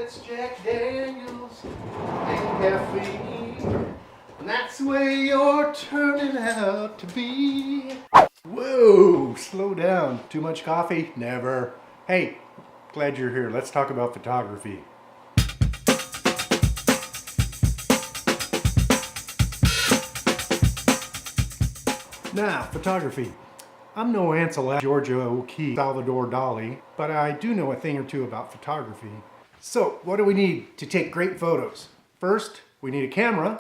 it's Jack Daniels and caffeine. And that's the way you're turning out to be. Whoa, slow down. Too much coffee? Never. Hey, glad you're here. Let's talk about photography. Now, photography. I'm no Ansel, Georgia O'Keeffe, Salvador Dali, but I do know a thing or two about photography. So, what do we need to take great photos? First, we need a camera.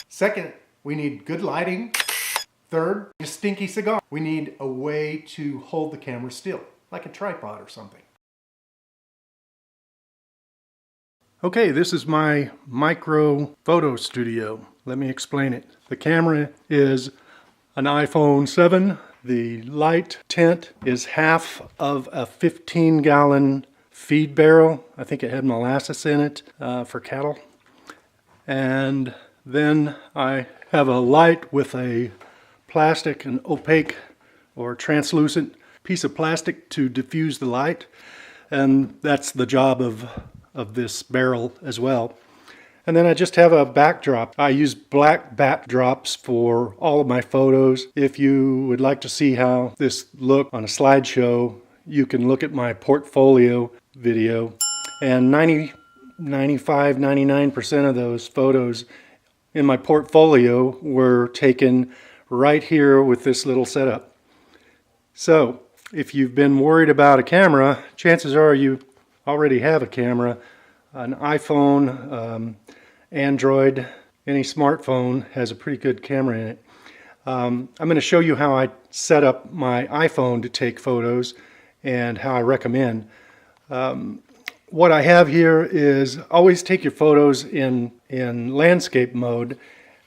Second, we need good lighting. Third, a stinky cigar. We need a way to hold the camera still, like a tripod or something. Okay, this is my micro photo studio. Let me explain it. The camera is an iPhone 7. The light tent is half of a 15-gallon feed barrel. I think it had molasses in it for cattle. And then I have a light with a plastic, an opaque or translucent piece of plastic to diffuse the light. And that's the job of this barrel as well. And then I just have a backdrop. I use black backdrops for all of my photos. If you would like to see how this looks on a slideshow, you can look at my portfolio video. And 99% of those photos in my portfolio were taken right here with this little setup. So if you've been worried about a camera, chances are you already have a camera. An iPhone, Android, any smartphone has a pretty good camera in it. I'm going to show you how I set up my iPhone to take photos and how I recommend. What I have here is always take your photos in landscape mode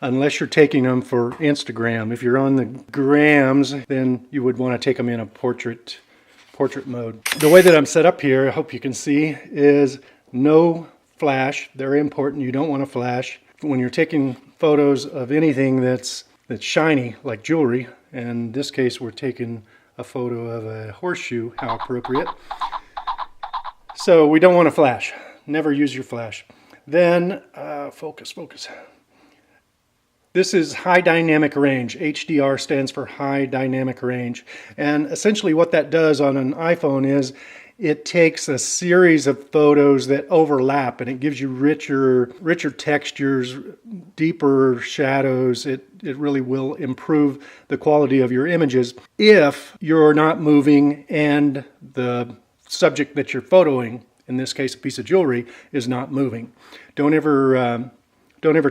unless you're taking them for Instagram. If you're on the grams, then you would want to take them in a portrait mode. The way that I'm set up here, I hope you can see, is no flash. Very important. You don't want to flash. When you're taking photos of anything that's shiny, like jewelry, and in this case we're taking a photo of a horseshoe, how appropriate. So we don't want to flash. Never use your flash. Then, focus. This is high dynamic range. HDR stands for high dynamic range. And essentially what that does on an iPhone is it takes a series of photos that overlap and it gives you richer textures, deeper shadows. It really will improve the quality of your images if you're not moving and the subject that you're photoing, in this case a piece of jewelry, is not moving. Don't ever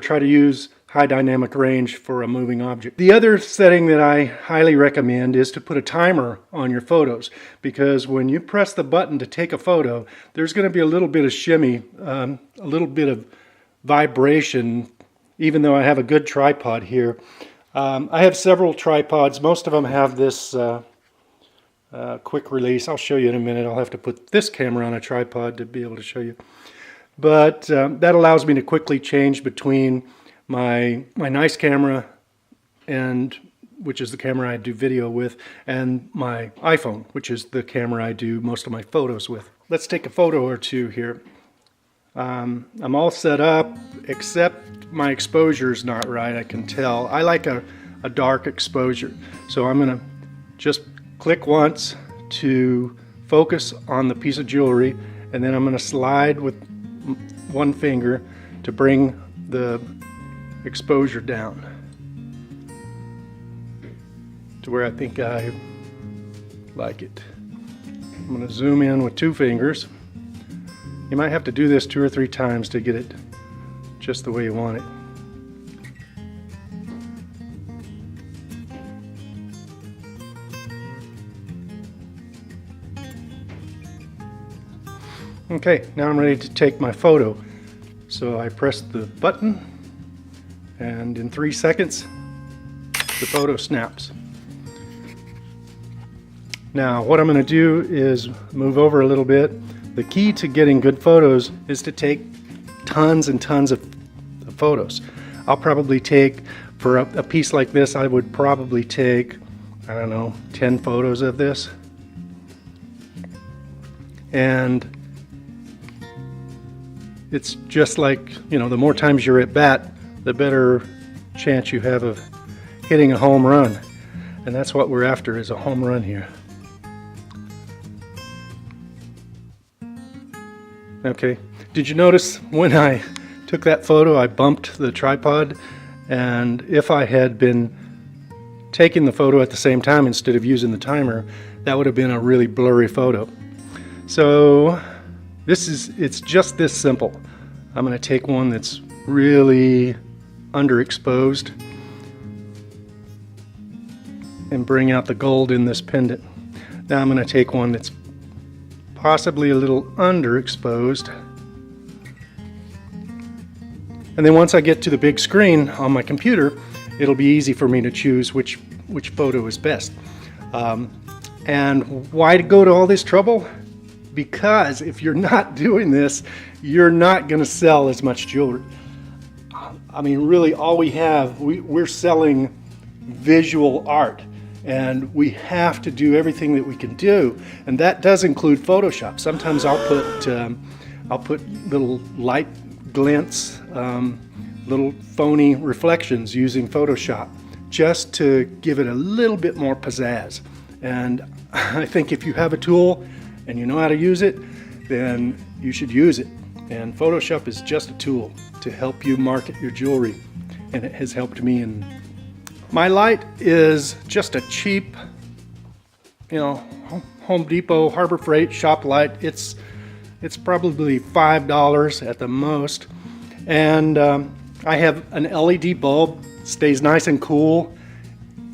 try to use high dynamic range for a moving object. The other setting that I highly recommend is to put a timer on your photos, because when you press the button to take a photo, there's going to be a little bit of shimmy, a little bit of vibration, even though I have a good tripod here. I have several tripods. Most of them have this quick release. I'll show you in a minute. I'll have to put this camera on a tripod to be able to show you. But that allows me to quickly change between my nice camera, and which is the camera I do video with, and my iPhone, which is the camera I do most of my photos with. Let's take a photo or two here. I'm all set up, except my exposure's not right, I can tell. I like a dark exposure. So I'm going to just click once to focus on the piece of jewelry, and then I'm going to slide with one finger to bring the exposure down to where I think I like it. I'm going to zoom in with two fingers. You might have to do this 2 or 3 times to get it just the way you want it. Okay, now I'm ready to take my photo. So I press the button, and in 3 seconds the photo snaps. Now what I'm going to do is move over a little bit. The key to getting good photos is to take tons and tons of photos. I'll probably take, for a piece like this, I would probably take, I don't know, 10 photos of this. And it's just like, you know, the more times you're at bat, the better chance you have of hitting a home run. And that's what we're after, is a home run here. Okay, did you notice when I took that photo, I bumped the tripod? And if I had been taking the photo at the same time instead of using the timer, that would have been a really blurry photo. So it's just this simple. I'm going to take one that's really underexposed and bring out the gold in this pendant. Now I'm going to take one that's possibly a little underexposed. And then once I get to the big screen on my computer, it'll be easy for me to choose which photo is best. And why to go to all this trouble? Because if you're not doing this, you're not going to sell as much jewelry. I mean, really, all we have, we're selling visual art, and we have to do everything that we can do, and that does include Photoshop. Sometimes I'll put little light glints, little phony reflections using Photoshop, just to give it a little bit more pizzazz. And I think if you have a tool and you know how to use it, then you should use it. And Photoshop is just a tool to help you market your jewelry, and it has helped me. And my light is just a cheap, you know, Home Depot, Harbor Freight shop light. It's probably $5 at the most, and I have an LED bulb. Stays nice and cool.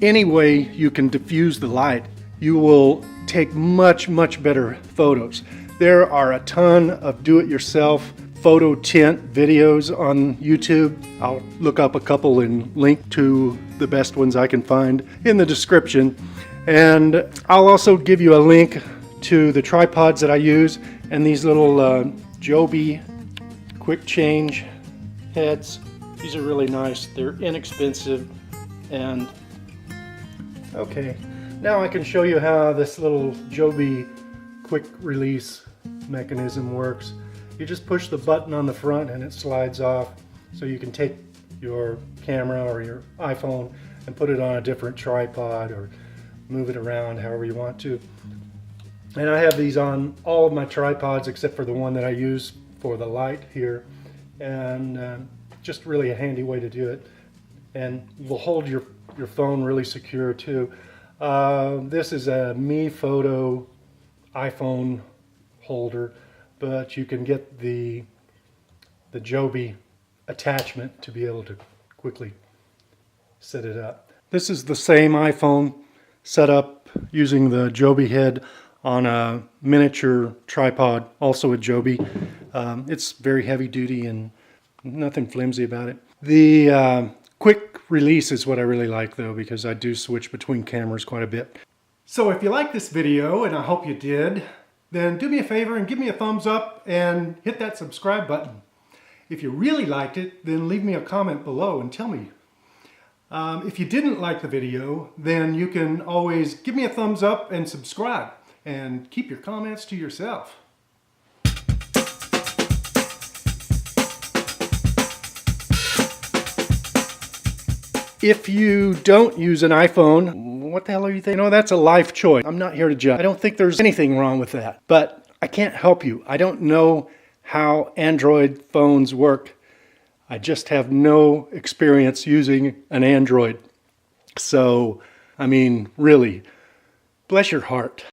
Any way you can diffuse the light, you will take much better photos. There are a ton of do-it-yourself photo tint videos on YouTube. I'll look up a couple and link to the best ones I can find in the description. And I'll also give you a link to the tripods that I use and these little Joby quick change heads. These are really nice. They're inexpensive. And okay, now I can show you how this little Joby quick release mechanism works. You just push the button on the front and it slides off, so you can take your camera or your iPhone and put it on a different tripod or move it around however you want to. And I have these on all of my tripods except for the one that I use for the light here, and just really a handy way to do it, and will hold your phone really secure too. This is a Mi Photo iPhone holder, but you can get the Joby attachment to be able to quickly set it up. This is the same iPhone set up using the Joby head on a miniature tripod, also a Joby. It's very heavy duty and nothing flimsy about it. The quick release is what I really like though, because I do switch between cameras quite a bit. So if you like this video, and I hope you did, then do me a favor and give me a thumbs up and hit that subscribe button. If you really liked it, then leave me a comment below and tell me. If you didn't like the video, then you can always give me a thumbs up and subscribe, and keep your comments to yourself. If you don't use an iPhone, what the hell are you thinking? You know, that's a life choice. I'm not here to judge. I don't think there's anything wrong with that. But I can't help you. I don't know how Android phones work. I just have no experience using an Android. So, I mean, really, bless your heart.